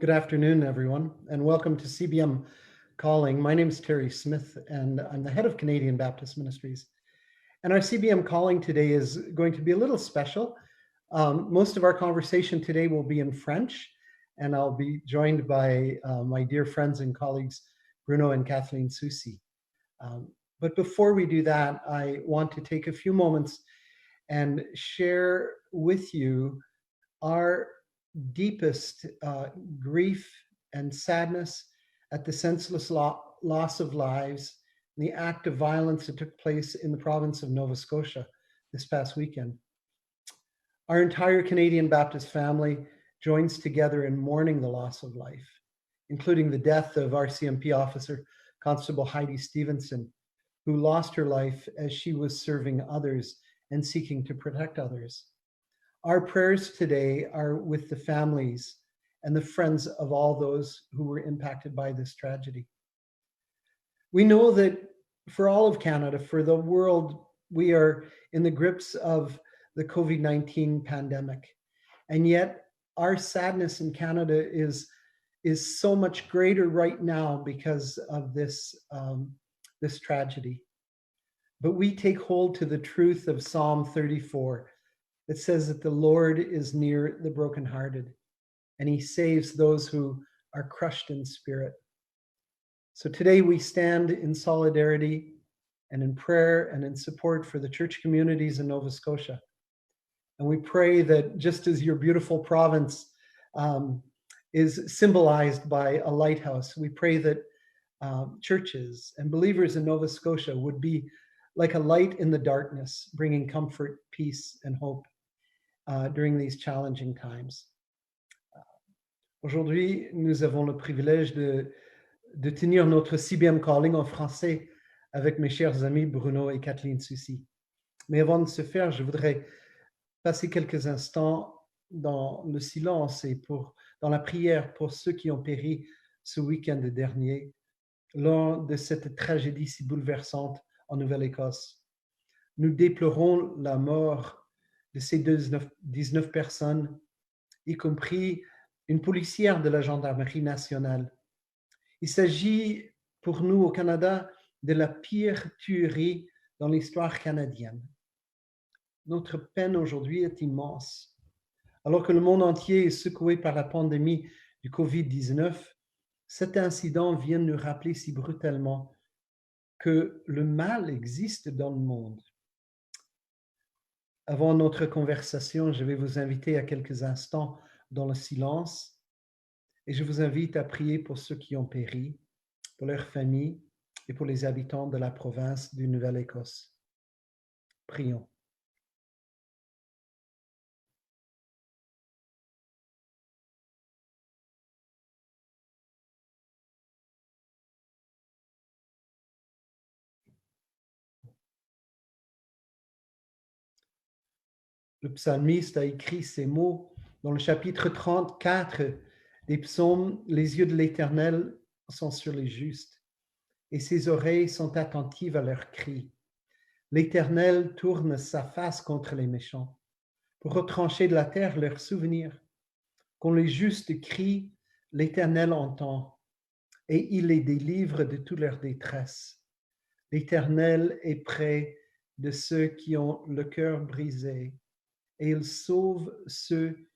Good afternoon, everyone, and welcome to CBM Calling. My name is Terry Smith, and I'm the head of Canadian Baptist Ministries. And our CBM Calling today is going to be a little special. Most of our conversation today will be in French, and I'll be joined by my dear friends and colleagues, Bruno and Kathleen Soucy. But before we do that, I want to take a few moments and share with you our deepest grief and sadness at the senseless loss of lives and the act of violence that took place in the province of Nova Scotia this past weekend. Our entire Canadian Baptist family joins together in mourning the loss of life, including the death of RCMP officer Constable Heidi Stevenson, who lost her life as she was serving others and seeking to protect others. Our prayers today are with the families and the friends of all those who were impacted by this tragedy. We know that for all of Canada, for the world, we are in the grips of the COVID-19 pandemic. And yet our sadness in Canada is so much greater right now because of this tragedy. But we take hold to the truth of Psalm 34. It says that the Lord is near the brokenhearted, and he saves those who are crushed in spirit. So today we stand in solidarity and in prayer and in support for the church communities in Nova Scotia. And we pray that just as your beautiful province is symbolized by a lighthouse, we pray that churches and believers in Nova Scotia would be like a light in the darkness, bringing comfort, peace, and hope during these challenging times. Aujourd'hui, nous avons le privilège de tenir notre CBM Calling en français avec mes chers amis Bruno et Kathleen Soucy. Mais avant de se faire, je voudrais passer quelques instants dans le silence et dans la prière pour ceux qui ont péri ce week-end dernier lors de cette tragédie si bouleversante en Nouvelle-Écosse. Nous déplorons la mort de ces 19 personnes, y compris une policière de la Gendarmerie nationale. Il s'agit pour nous au Canada de la pire tuerie dans l'histoire canadienne. Notre peine aujourd'hui est immense. Alors que le monde entier est secoué par la pandémie du COVID-19, cet incident vient nous rappeler si brutalement que le mal existe dans le monde. Avant notre conversation, je vais vous inviter à quelques instants dans le silence et je vous invite à prier pour ceux qui ont péri, pour leurs familles et pour les habitants de la province du Nouvelle-Écosse. Prions. Le psalmiste a écrit ces mots dans le chapitre 34 des psaumes. Les yeux de l'Éternel sont sur les justes et ses oreilles sont attentives à leurs cris. L'Éternel tourne sa face contre les méchants pour retrancher de la terre leurs souvenirs. Quand les justes crient, l'Éternel entend et il les délivre de toute leur détresse. L'Éternel est près de ceux qui ont le cœur brisé et il sauve ceux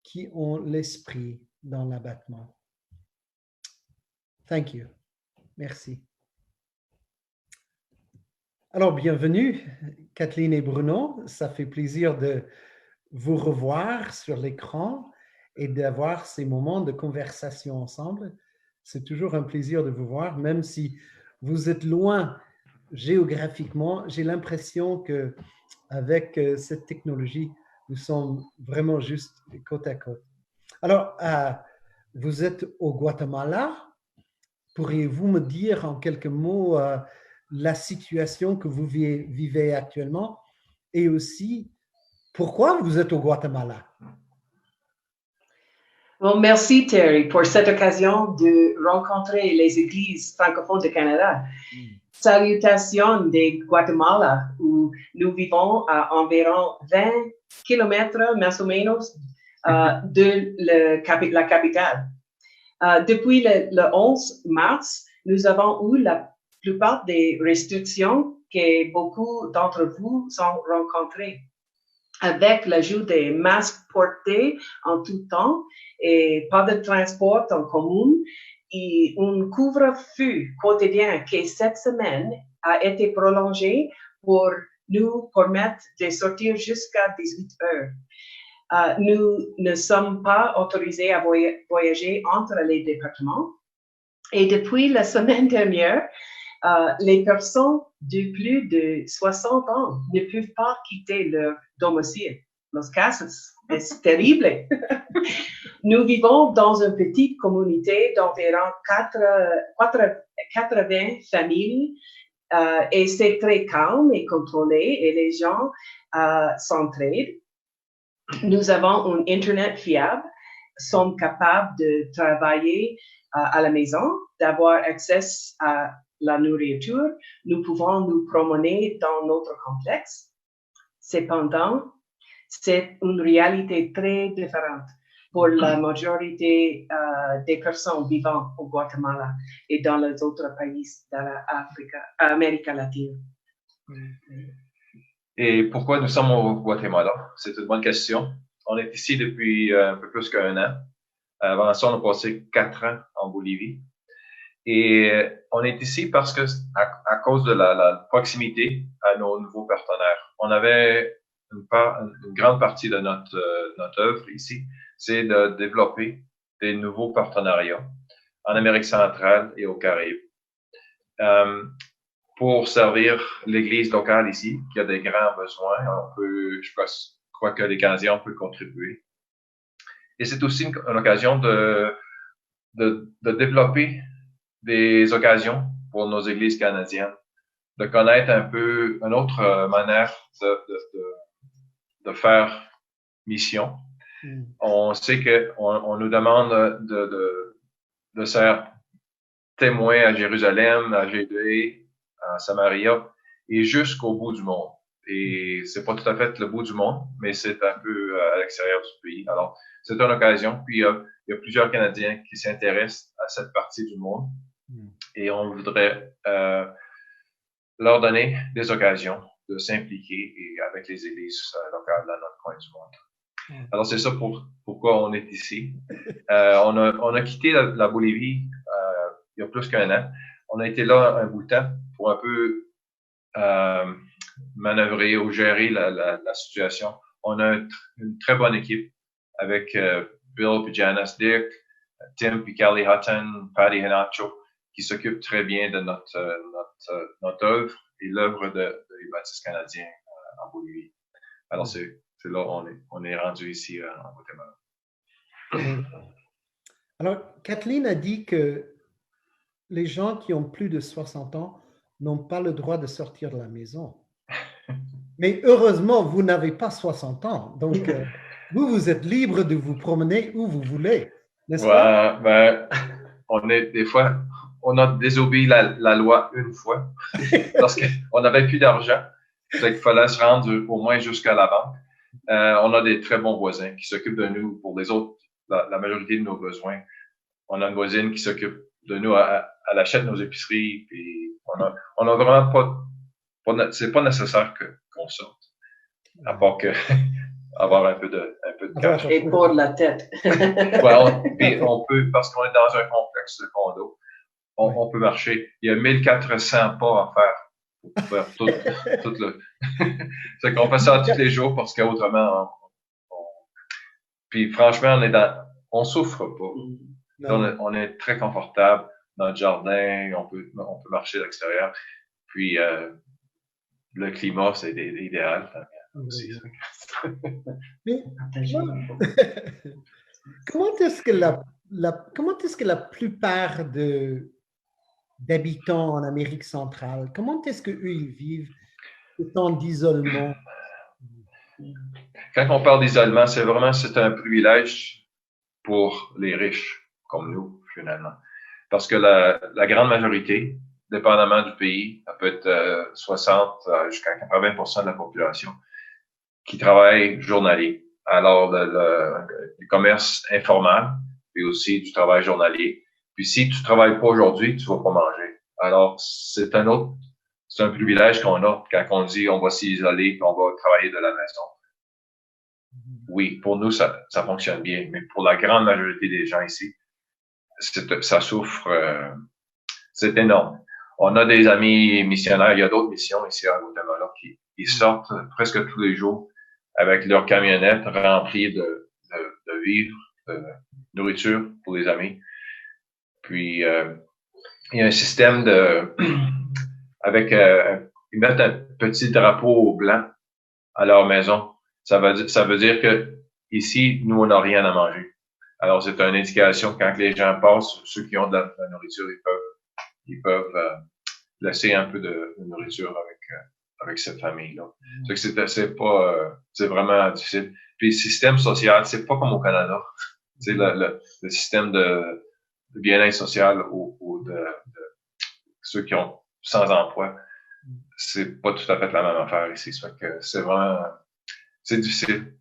qui ont l'esprit dans l'abattement. Thank you. Merci. Alors, bienvenue, Kathleen et Bruno. Ça fait plaisir de vous revoir sur l'écran et d'avoir ces moments de conversation ensemble. C'est toujours un plaisir de vous voir, même si vous êtes loin géographiquement. J'ai l'impression qu'avec cette technologie, nous sommes vraiment juste côte à côte. Alors, vous êtes au Guatemala. Pourriez-vous me dire en quelques mots la situation que vous vivez actuellement et aussi pourquoi vous êtes au Guatemala? Bon, merci Terry pour cette occasion de rencontrer les églises francophones du Canada. Salutations de Guatemala, où nous vivons à environ 20 kilomètres, más o menos, de la capitale. Depuis le 11 mars, nous avons eu la plupart des restrictions que beaucoup d'entre vous ont rencontrées. Avec l'ajout des masques portés en tout temps et pas de transport en commun et un couvre-feu quotidien qui cette semaine a été prolongé pour nous permettre de sortir jusqu'à 18 heures. Nous ne sommes pas autorisés à voyager entre les départements. Et depuis la semaine dernière, les personnes de plus de 60 ans ne peuvent pas quitter leur domicile, los casas. C'est terrible. Nous vivons dans une petite communauté d'environ 80 familles et c'est très calme et contrôlé et les gens s'entraident. Nous avons un Internet fiable, sommes capables de travailler à la maison, d'avoir accès à la nourriture. Nous pouvons nous promener dans notre complexe. Cependant, c'est une réalité très différente pour la majorité des personnes vivant au Guatemala et dans les autres pays d'Amérique latine. Et pourquoi nous sommes au Guatemala? C'est une bonne question. On est ici depuis un peu plus qu'un an. Avant ça, on a passé 4 ans en Bolivie. Et on est ici parce que, à cause de la proximité à nos nouveaux partenaires, on avait une grande partie de notre œuvre ici, c'est de développer des nouveaux partenariats en Amérique centrale et aux Caraïbes. Pour servir l'Église locale ici, qui a des grands besoins, je crois que les Canadiens peuvent contribuer. Et c'est aussi une occasion de développer des occasions pour nos églises canadiennes, de connaître un peu une autre manière de faire mission. On sait qu'on nous demande de ser témoins à Jérusalem, à Judée, à Samaria et jusqu'au bout du monde. Et c'est pas tout à fait le bout du monde, mais c'est un peu à l'extérieur du pays. Alors, c'est une occasion. Puis, il y a plusieurs Canadiens qui s'intéressent à cette partie du monde. Et on voudrait leur donner des occasions de s'impliquer avec les églises locales dans notre coin du monde. Alors, c'est ça pourquoi on est ici. On a quitté la Bolivie il y a plus qu'un an. On a été là un bout de temps pour un peu manœuvrer ou gérer la situation. On a une très bonne équipe avec Bill et Janice Dick, Tim et Callie Hutton, Patty Henacho, qui s'occupent très bien de notre œuvre et l'œuvre des baptistes canadiens en Bolivie. Alors, c'est là on est rendu ici en Guatemala. Alors, Kathleen a dit que les gens qui ont plus de 60 ans n'ont pas le droit de sortir de la maison. Mais heureusement, vous n'avez pas 60 ans. Donc, vous êtes libre de vous promener où vous voulez, n'est-ce pas? Ben, des fois, on a désobéi la loi une fois parce qu'on n'avait plus d'argent. Il fallait se rendre au moins jusqu'à la banque. On a des très bons voisins qui s'occupent de nous pour les autres, la majorité de nos besoins. On a une voisine qui s'occupe de nous, elle achète nos épiceries, puis on a vraiment pas c'est pas nécessaire qu'on sorte, à part que avoir un peu de cash. Et pour la tête. Puis on peut, parce qu'on est dans un complexe de condo, on peut marcher. Il y a 1400 pas à faire pour faire tout le. C'est qu'on fait ça tous les jours parce qu'autrement, puis franchement, on souffre pas. On est très confortable dans le jardin, on peut marcher à l'extérieur. Puis le climat, c'est idéal. Aussi. Mais, comment est-ce que la plupart d'habitants en Amérique centrale, comment est-ce qu'eux ils vivent ce temps d'isolement? Quand on parle d'isolement, c'est un privilège pour les riches, comme nous, finalement. Parce que la grande majorité, dépendamment du pays, ça peut être 60 jusqu'à 80% de la population qui travaille journalier. Alors, le commerce informel puis aussi du travail journalier. Puis si tu travailles pas aujourd'hui, tu vas pas manger. Alors, c'est un privilège qu'on a quand on dit on va s'isoler, qu'on va travailler de la maison. Oui, pour nous, ça fonctionne bien, mais pour la grande majorité des gens ici, ça souffre, c'est énorme. On a des amis missionnaires, il y a d'autres missions ici à Guatemala qui sortent presque tous les jours avec leur camionnette remplie de vivres, de nourriture pour les amis. Puis, il y a un système avec, ils mettent un petit drapeau blanc à leur maison. Ça veut dire que ici, nous, on n'a rien à manger. Alors, c'est une indication quand les gens passent, ceux qui ont de la nourriture, ils peuvent laisser un peu de nourriture avec cette famille-là. C'est vraiment difficile. Puis, le système social, c'est pas comme au Canada. C'est le système de bien-être social ou de ceux qui ont sans emploi. C'est pas tout à fait la même affaire ici. Ça fait que c'est vraiment, c'est difficile.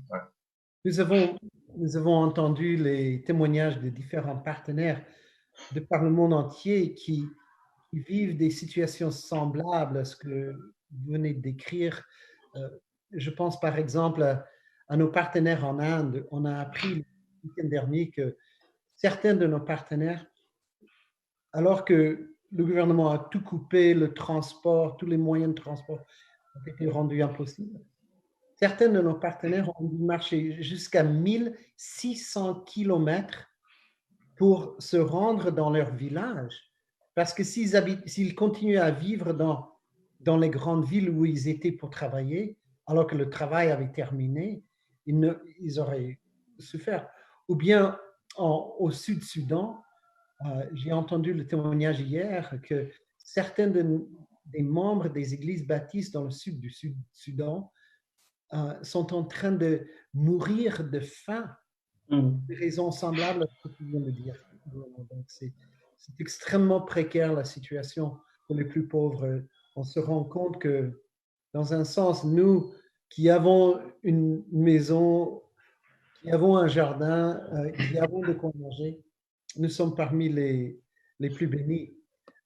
Ouais. Nous avons entendu les témoignages de différents partenaires de par le monde entier qui vivent des situations semblables à ce que vous venez de décrire. Je pense par exemple à nos partenaires en Inde. On a appris le week-end dernier que certains de nos partenaires, alors que le gouvernement a tout coupé, le transport, tous les moyens de transport ont été rendus impossibles, certains de nos partenaires ont dû marcher jusqu'à 1600 kilomètres pour se rendre dans leur village. Parce que s'ils continuaient à vivre dans les grandes villes où ils étaient pour travailler, alors que le travail avait terminé, ils auraient souffert. Ou bien au Sud-Soudan, j'ai entendu le témoignage hier que certains des membres des églises baptistes dans le sud du Soudan sont en train de mourir de faim, des raisons semblables à ce que tu viens de dire. Donc, c'est extrêmement précaire la situation pour les plus pauvres. On se rend compte que, dans un sens, nous qui avons une maison, qui avons un jardin, qui avons de quoi manger, nous sommes parmi les plus bénis.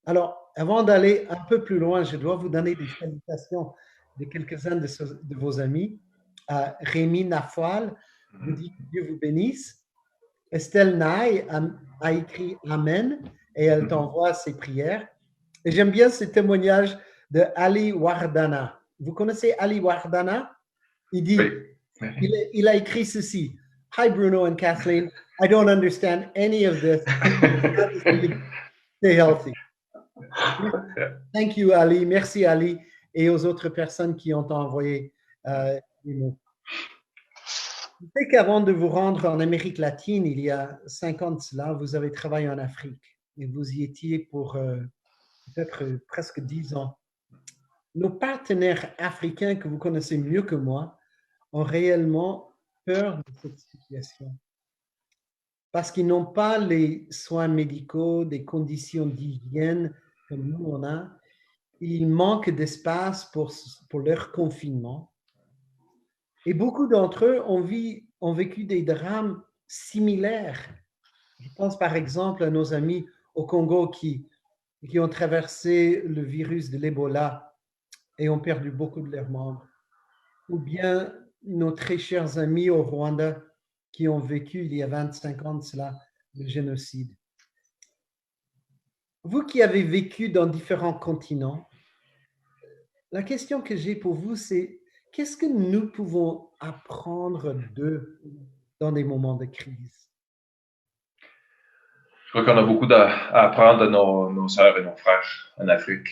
Alors, avant d'aller un peu plus loin, je dois vous donner des salutations de quelques-uns de vos amis. Rémi Nafoal vous dit que Dieu vous bénisse. Estelle Naï a écrit Amen et elle t'envoie ses prières. Et j'aime bien ce témoignage de Ali Wardana. Vous connaissez Ali Wardana? Il dit, il a écrit ceci. Hi Bruno and Kathleen, I don't understand any of this. Stay healthy. Thank you Ali, merci Ali et aux autres personnes qui ont envoyé des mots. Je sais qu'avant de vous rendre en Amérique latine, il y a 5 ans de cela, vous avez travaillé en Afrique et vous y étiez pour peut-être presque 10 ans. Nos partenaires africains que vous connaissez mieux que moi ont réellement peur de cette situation parce qu'ils n'ont pas les soins médicaux, des conditions d'hygiène comme nous on a. Il manque d'espace pour leur confinement. Et beaucoup d'entre eux ont vécu des drames similaires. Je pense par exemple à nos amis au Congo qui ont traversé le virus de l'Ebola et ont perdu beaucoup de leurs membres. Ou bien nos très chers amis au Rwanda qui ont vécu il y a 25 ans de cela, le génocide. Vous qui avez vécu dans différents continents, la question que j'ai pour vous, c'est qu'est-ce que nous pouvons apprendre d'eux dans des moments de crise? Je crois qu'on a beaucoup à apprendre de nos sœurs et nos frères en Afrique.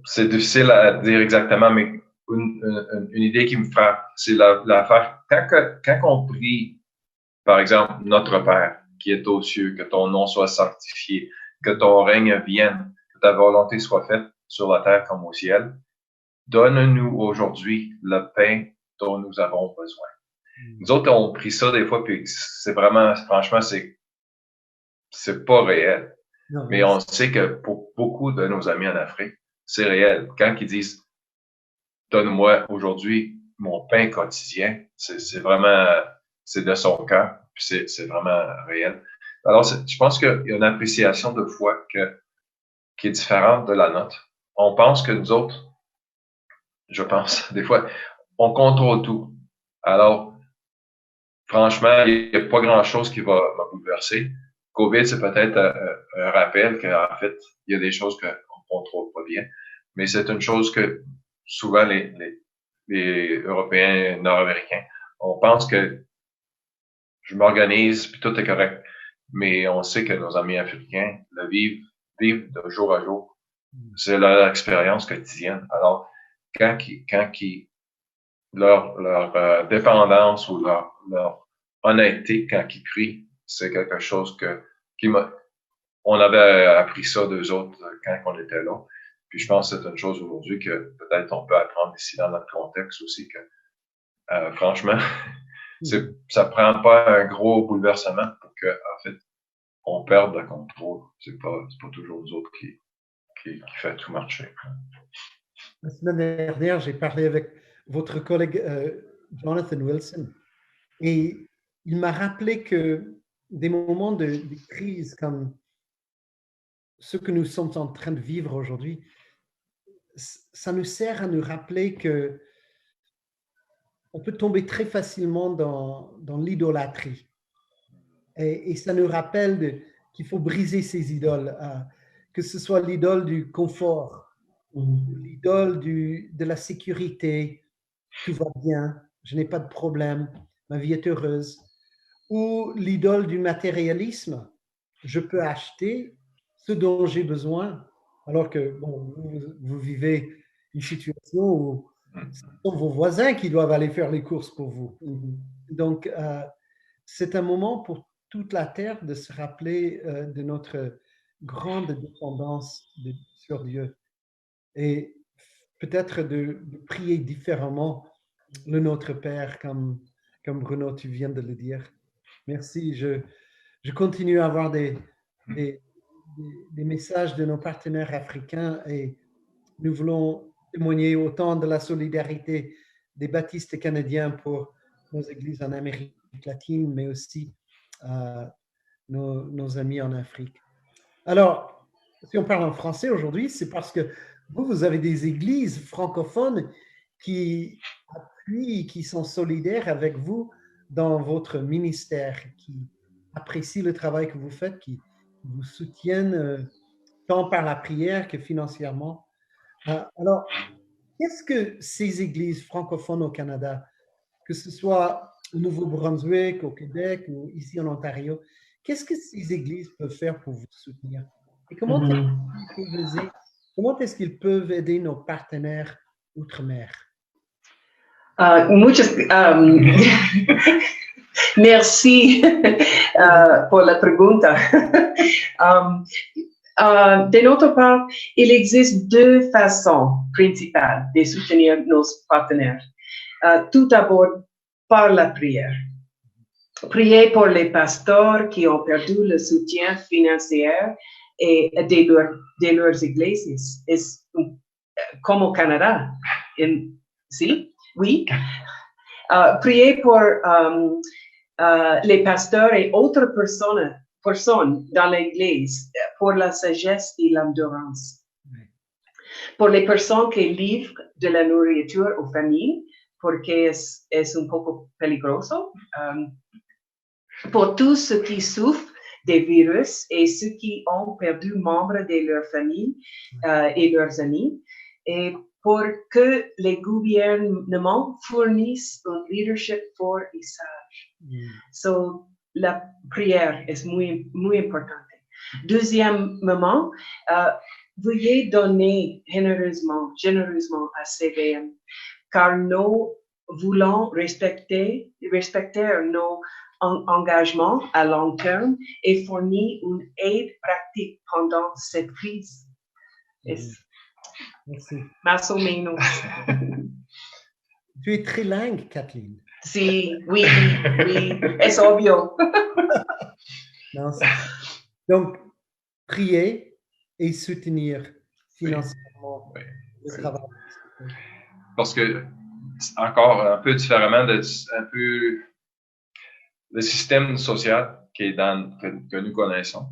C'est difficile à dire exactement, mais une idée qui me frappe, c'est l'affaire. Quand on prie, par exemple, notre Père qui est aux cieux, que ton nom soit sanctifié, que ton règne vienne, que ta volonté soit faite sur la terre comme au ciel, donne-nous aujourd'hui le pain dont nous avons besoin. Nous autres, on prie ça des fois, puis c'est vraiment, franchement, c'est pas réel. Non, mais on sait que pour beaucoup de nos amis en Afrique, c'est réel. Quand ils disent donne-moi aujourd'hui mon pain quotidien, c'est vraiment, c'est de son cœur, puis c'est vraiment réel. Alors, je pense qu'il y a une appréciation de foi qui est différente de la nôtre. On pense que nous autres, je pense, des fois, on contrôle tout. Alors, franchement, il n'y a pas grand-chose qui va me bouleverser. COVID, c'est peut-être un rappel qu'en fait, il y a des choses qu'on ne contrôle pas bien. Mais c'est une chose que souvent les Européens, Nord-Américains, on pense que je m'organise puis tout est correct. Mais on sait que nos amis africains le vivent de jour à jour. C'est leur expérience quotidienne. Alors, leur dépendance ou leur honnêteté quand ils prient, c'est quelque chose on avait appris ça d'eux autres quand on était là. Puis je pense que c'est une chose aujourd'hui que peut-être on peut apprendre ici dans notre contexte aussi que, franchement, ça prend pas un gros bouleversement pour que, en fait, on perde le contrôle. C'est pas toujours nous autres qui fait tout marcher. La semaine dernière, j'ai parlé avec votre collègue Jonathan Wilson et il m'a rappelé que des moments de crise comme ce que nous sommes en train de vivre aujourd'hui, ça nous sert à nous rappeler que on peut tomber très facilement dans l'idolâtrie. Et ça nous rappelle qu'il faut briser ces idoles, que ce soit l'idole du confort, l'idole de la sécurité, tout va bien, je n'ai pas de problème, ma vie est heureuse, ou l'idole du matérialisme, je peux acheter ce dont j'ai besoin, alors que bon, vous vivez une situation où ce sont vos voisins qui doivent aller faire les courses pour vous. Donc, c'est un moment pour toute la Terre de se rappeler de notre grande dépendance sur Dieu et peut-être de prier différemment le Notre Père, comme Bruno, tu viens de le dire. Merci. Je continue à avoir des messages de nos partenaires africains et nous voulons témoigner autant de la solidarité des baptistes canadiens pour nos églises en Amérique latine, mais aussi nos amis en Afrique. Alors, si on parle en français aujourd'hui, c'est parce que vous avez des églises francophones qui appuient, qui sont solidaires avec vous dans votre ministère, qui apprécient le travail que vous faites, qui vous soutiennent tant par la prière que financièrement. Alors, qu'est-ce que ces églises francophones au Canada, que ce soit au Nouveau-Brunswick, au Québec ou ici en Ontario, qu'est-ce que ces églises peuvent faire pour vous soutenir? Et comment est-ce qu'ils peuvent aider nos partenaires outre-mer? Merci pour la pregunta. De notre part, il existe deux façons principales de soutenir nos partenaires. Tout d'abord, par la prière. Prier pour les pasteurs qui ont perdu le soutien financier et de leurs églises, comme au Canada. Oui. Prier pour les pasteurs et autres personnes dans l'Église pour la sagesse et l'endurance. Pour les personnes qui livrent de la nourriture aux familles, porque es un poco peligroso. Pour tous ceux qui souffrent des virus et ceux qui ont perdu membres de leur famille et leurs amis, et pour que les gouvernements fournissent un leadership fort et sage. So, la prière est muy, muy importante. Deuxièmement, veuillez donner généreusement à CBM, car nous voulons respecter nos engagements à long terme et fournir une aide pratique pendant cette crise. Merci. Más o menos. Tu es trilingue, Kathleen. Sí, oui, es obvio. Non, donc, prier et soutenir financièrement le travail. Parce que, encore un peu différemment, le système social que nous connaissons,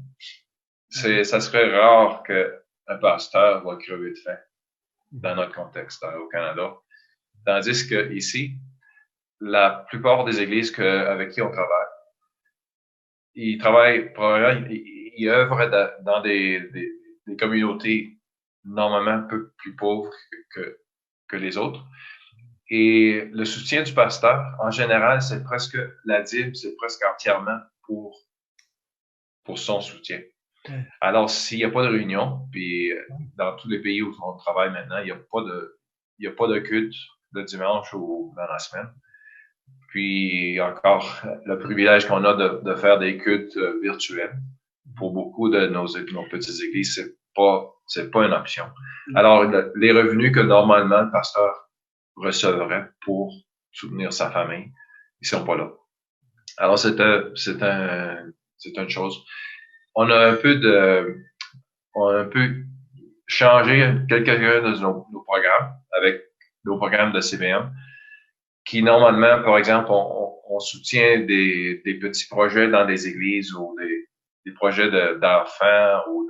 ça serait rare qu'un pasteur va crever de faim dans notre contexte au Canada. Tandis que ici, la plupart des églises avec qui on travaille, ils travaillent probablement, ils œuvrent dans des communautés normalement un peu plus pauvres que les autres. Et le soutien du pasteur, en général, c'est presque la dîme, c'est presque entièrement pour son soutien. Alors, s'il n'y a pas de réunion, puis dans tous les pays où on travaille maintenant, il n'y a pas de culte le dimanche ou dans la semaine. Puis encore, le privilège qu'on a de faire des cultes virtuels. Pour beaucoup de nos petites églises, c'est pas une option. Alors, les revenus que normalement le pasteur recevrait pour soutenir sa famille, ils sont pas là. Alors, c'est une chose. On a un peu changé quelques-uns de nos programmes avec nos programmes de CBM, qui normalement, par exemple, on soutient des petits projets dans des églises ou des projets d'enfants ou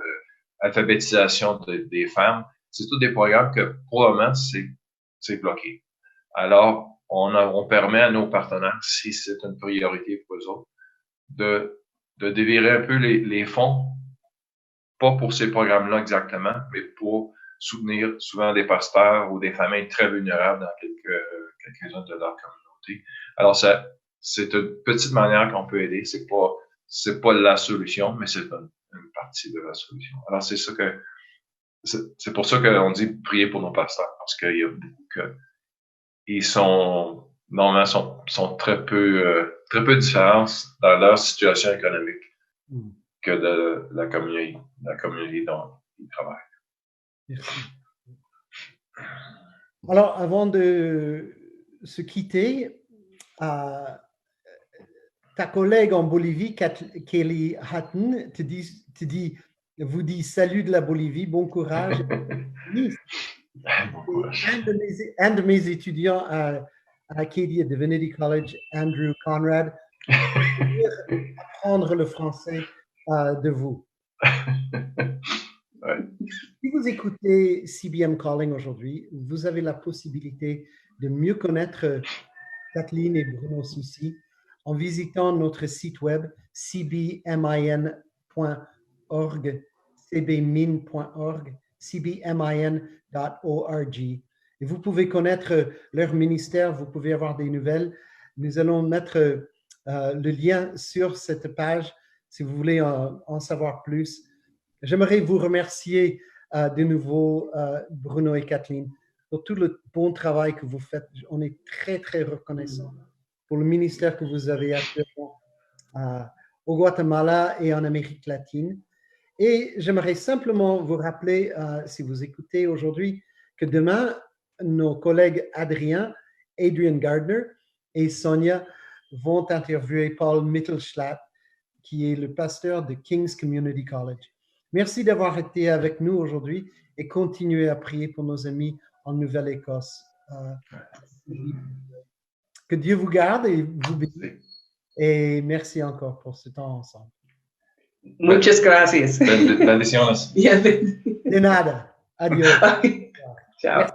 d'alphabétisation des femmes. C'est tous des programmes que, pour le moment, c'est bloqué. Alors, on permet à nos partenaires, si c'est une priorité pour eux autres, de dévirer un peu les fonds, pas pour ces programmes-là exactement, mais pour soutenir souvent des pasteurs ou des familles très vulnérables dans quelques-unes de leur communauté. Alors, c'est une petite manière qu'on peut aider. C'est pas la solution, mais c'est une partie de la solution. Alors, c'est pour ça qu'on dit prier pour nos pasteurs, parce qu'il y a beaucoup ils sont très peu différents dans leur situation économique que de la communauté dont ils travaillent. Merci. Alors, avant de se quitter, ta collègue en Bolivie, Kelly Hutton, vous dit salut de la Bolivie, bon courage. Un de mes étudiants à Acadia Divinity College, Andrew Conrad, apprendre le français de vous. Ouais. Si vous écoutez CBM Calling aujourd'hui, vous avez la possibilité de mieux connaître Kathleen et Bruno Soucy en visitant notre site web cbmin.org, cbmin.org, cbmin.org. Et vous pouvez connaître leur ministère, vous pouvez avoir des nouvelles. Nous allons mettre le lien sur cette page si vous voulez en savoir plus. J'aimerais vous remercier de nouveau, Bruno et Kathleen, pour tout le bon travail que vous faites. On est très, très reconnaissants pour le ministère que vous avez actuellement au Guatemala et en Amérique latine. Et j'aimerais simplement vous rappeler, si vous écoutez aujourd'hui, que demain, nos collègues Adrien Gardner et Sonia vont interviewer Paul Mittelschlatt, qui est le pasteur de King's Community College. Merci d'avoir été avec nous aujourd'hui et continuez à prier pour nos amis en Nouvelle-Écosse. Que Dieu vous garde et vous bénisse. Et merci encore pour ce temps ensemble. Muchas gracias. Bendiciones. De nada. Adiós. Ciao.